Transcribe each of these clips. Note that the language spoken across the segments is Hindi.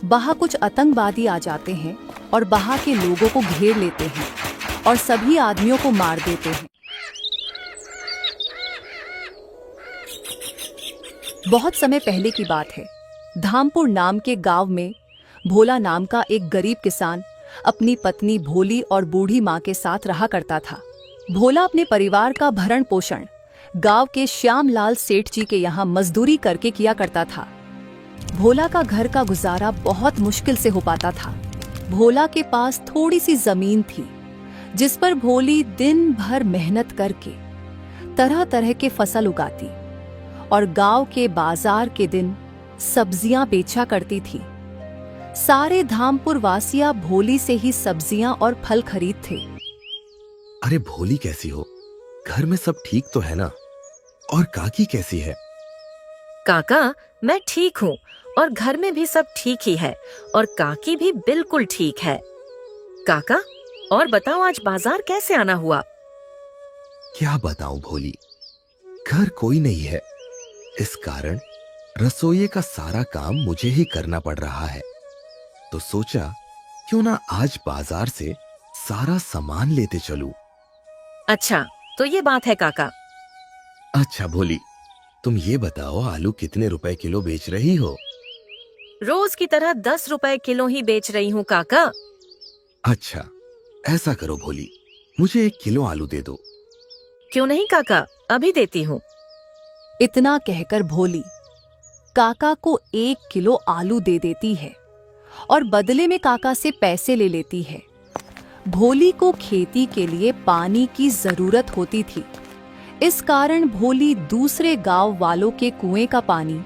वहां कुछ आतंकवादी आ जाते हैं और वहां के लोगों को घेर लेते हैं और सभी आदमियों को मार देते हैं। बहुत समय पहले की बात है। धामपुर नाम के गांव में भोला नाम का एक गरीब किसान अपनी पत्नी भोली और बूढ़ी माँ के साथ रहा करता था। भोला अपने परिवार का भरण पोषण गांव के श्यामलाल सेठ जी के यहाँ मजदूरी करके किया करता था। भोला का घर का गुजारा बहुत मुश्किल से हो पाता था। भोला के पास थोड़ी सी जमीन थी जिस पर भोली दिन भर मेहनत करके तरह तरह के फसल उगाती और गांव के बाजार के दिन सब्जियां बेचा करती थी। सारे धामपुर वासिया भोली से ही सब्जियां और फल खरीदते। अरे भोली कैसी हो? घर में सब ठीक तो है ना? और काकी कैसी है? काका, मैं ठीक हूँ और घर में भी सब ठीक ही है और काकी भी बिल्कुल ठीक है। काका, और बताओ आज बाजार कैसे आना हुआ? क्या बताऊं भोली, घर कोई नहीं है, इस कारण रसोई का सारा काम मुझे ही करना पड़ रहा है। तो सोचा क्यों ना आज बाजार से सारा सामान लेते चलूं। अच्छा, तो ये बात है काका। अच्छा भोली, तुम ये बताओ आलू कितने रुपए किलो बेच रही हो? रोज की तरह 10 रुपए किलो ही बेच रही हूँ काका। अच्छा, ऐसा करो भोली, मुझे 1 किलो आलू दे दो। क्यों नहीं काका, अभी देती हूँ। इतना कहकर भोली काका को 1 किलो आलू दे देती है और बदले में काका से पैसे ले लेती है। भोली को खेती के लिए पानी की जरूरत होती थी, इस कारण भोली दूसरे गांव वालों के कुएं का पानी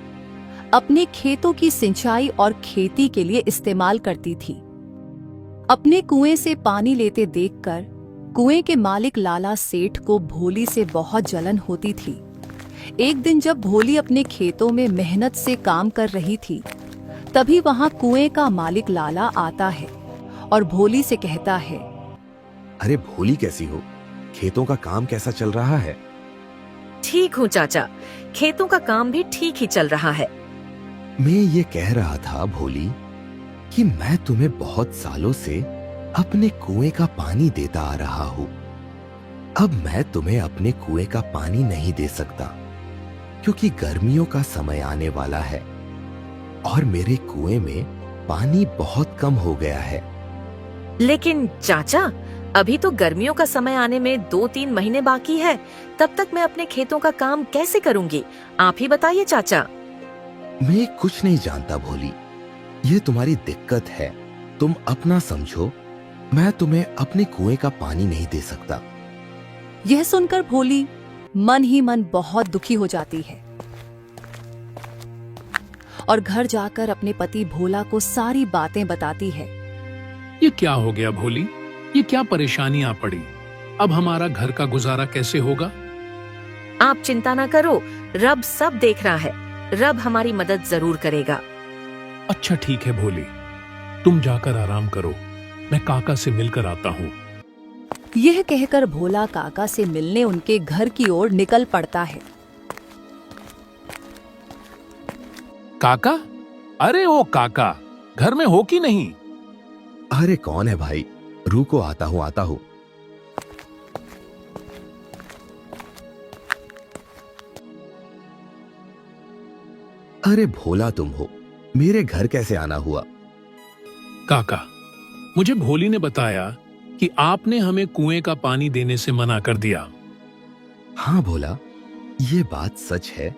अपने खेतों की सिंचाई और खेती के लिए इस्तेमाल करती थी। अपने कुएं से पानी लेते देखकर कुएं के मालिक लाला सेठ को भोली से बहुत जलन होती थी। एक दिन जब भोली अपने खेतों में मेहनत से काम कर रही थी, तभी वहां कुएं का मालिक लाला आता है और भोली से कहता है, अरे भोली कैसी हो? खेतों का काम कैसा चल रहा है? ठीक हूँ चाचा, खेतों का काम भी ठीक ही चल रहा है। मैं ये कह रहा था भोली कि मैं तुम्हें बहुत सालों से अपने कुएं का पानी देता आ रहा हूँ। अब मैं तुम्हें अपने कुएं का पानी नहीं दे सकता क्योंकि गर्मियों का समय आने वाला है और मेरे कुएं में पानी बहुत कम हो गया है। लेकिन चाचा, अभी तो गर्मियों का समय आने में 2-3 महीने बाकी है, तब तक मैं अपने खेतों का काम कैसे करूंगी? आप ही बताइए चाचा। मैं कुछ नहीं जानता भोली, ये तुम्हारी दिक्कत है, तुम अपना समझो। मैं तुम्हें अपने कुएं का पानी नहीं दे सकता। यह सुनकर भोली मन ही मन बहुत दुखी हो जाती है और घर जाकर अपने पति भोला को सारी बातें बताती है। ये क्या हो गया भोली? ये क्या परेशानी आ पड़ी? अब हमारा घर का गुजारा कैसे होगा? आप चिंता ना करो, रब सब देख रहा है, रब हमारी मदद जरूर करेगा। अच्छा ठीक है भोली, तुम जाकर आराम करो, मैं काका से मिलकर आता हूँ। यह कहकर भोला काका से मिलने उनके घर की ओर निकल पड़ता है। काका, अरे ओ काका, घर में हो कि नहीं? अरे कौन है भाई, रुको आता हूँ। अरे भोला तुम हो, मेरे घर कैसे आना हुआ? काका, मुझे भोली ने बताया कि आपने हमें कुएं का पानी देने से मना कर दिया। हाँ भोला, ये बात सच है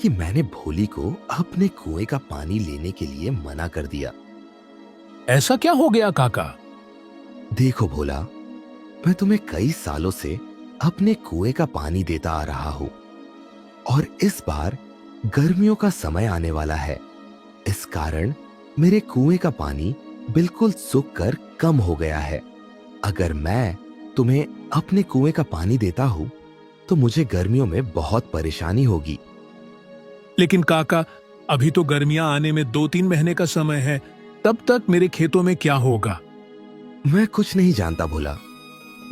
कि मैंने भोली को अपने कुएं का पानी लेने के लिए मना कर दिया। ऐसा क्या हो गया काका? देखो भोला, मैं तुम्हें कई सालों से अपने कुएं का पानी देता आ रहा हूं और इस बार गर्मियों का समय आने वाला है, इस कारण मेरे कुएं का पानी बिल्कुल सूख कर कम हो गया है। अगर मैं तुम्हें अपने कुएं का पानी देता हूं तो मुझे गर्मियों में बहुत परेशानी होगी। लेकिन काका, अभी तो गर्मियां आने में 2-3 महीने का समय है, तब तक मेरे खेतों में क्या होगा? मैं कुछ नहीं जानता भोला,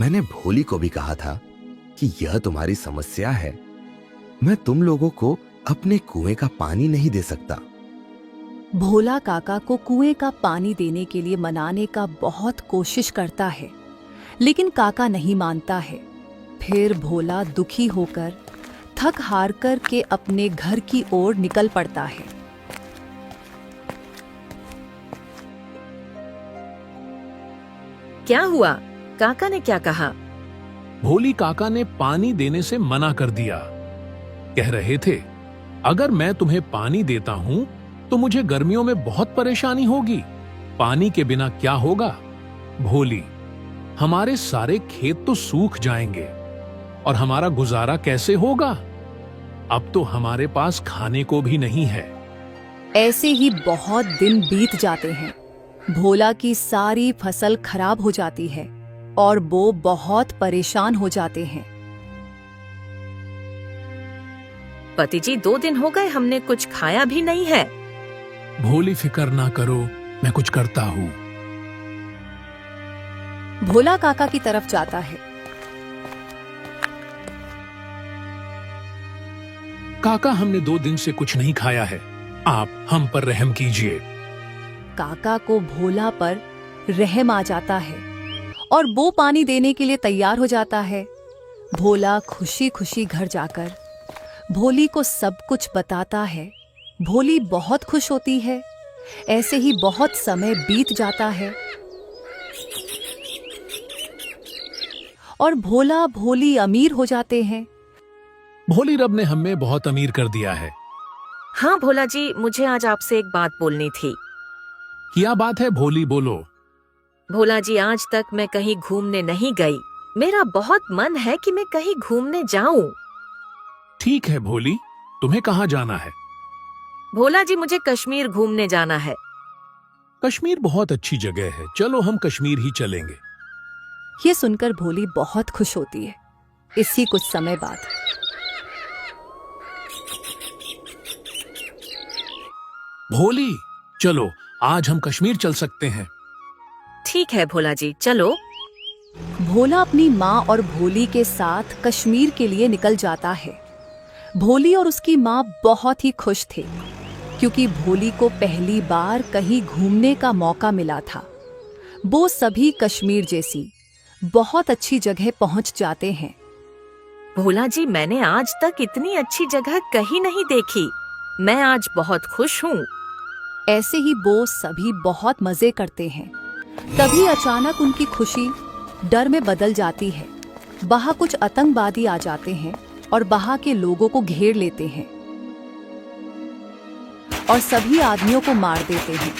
मैंने भोली को भी कहा था कि यह तुम्हारी समस्या है, मैं तुम लोगों को अपने कुएं का पानी नहीं दे सकता। भोला काका को कुएं का पानी देने के लिए मनाने का बहुत कोशिश करता है, लेकिन काका नहीं मानता है। फिर भोला दुखी होकर थक हार कर के अपने घर की ओर निकल पड़ता है। क्या हुआ? काका ने क्या कहा? भोली काका ने पानी देने से मना कर दिया। कह रहे थे, अगर मैं तुम्हें पानी देता हूं तो मुझे गर्मियों में बहुत परेशानी होगी। पानी के बिना क्या होगा? भोली, हमारे सारे खेत तो सूख जाएंगे और हमारा गुजारा कैसे होगा? अब तो हमारे पास खाने को भी नहीं है। ऐसे ही बहुत दिन बीत जाते हैं। भोला की सारी फसल खराब हो जाती है और वो बहुत परेशान हो जाते हैं। पति जी, 2 दिन हो गए हमने कुछ खाया भी नहीं है। भोली, फिक्र ना करो, मैं कुछ करता हूं। भोला काका की तरफ जाता है। काका, हमने 2 दिन से कुछ नहीं खाया है, आप हम पर रहम कीजिए। काका को भोला पर रहम आ जाता है और वो पानी देने के लिए तैयार हो जाता है। भोला खुशी खुशी घर जाकर भोली को सब कुछ बताता है। भोली बहुत खुश होती है। ऐसे ही बहुत समय बीत जाता है और भोला भोली अमीर हो जाते हैं। भोली, रब ने हमें बहुत अमीर कर दिया है। हाँ भोला जी, मुझे आज आपसे एक बात बोलनी थी। क्या बात है भोली, बोलो। भोला जी, आज तक मैं कहीं घूमने नहीं गई। मेरा बहुत मन है कि मैं कहीं घूमने जाऊं। ठीक है भोली, तुम्हें कहाँ जाना है? भोला जी, मुझे कश्मीर घूमने जाना है। कश्मीर बहुत अच्छी जगह है, चलो हम कश्मीर ही चलेंगे। ये सुनकर भोली बहुत खुश होती है। इसी कुछ समय बाद भोली, चलो आज हम कश्मीर चल सकते हैं। ठीक है भोला जी, चलो। भोला अपनी माँ और भोली के साथ कश्मीर के लिए निकल जाता है। भोली और उसकी माँ बहुत ही खुश थे क्योंकि भोली को पहली बार कहीं घूमने का मौका मिला था। वो सभी कश्मीर जैसी बहुत अच्छी जगह पहुंच जाते हैं। भोला जी, मैंने आज तक इतनी अच्छी जगह कहीं नहीं देखी। मैं आज बहुत खुश हूँ। ऐसे ही वो सभी बहुत मजे करते हैं। तभी अचानक उनकी खुशी डर में बदल जाती है। वहां कुछ आतंकवादी आ जाते हैं और वहां के लोगों को घेर लेते हैं और सभी आदमियों को मार देते हैं।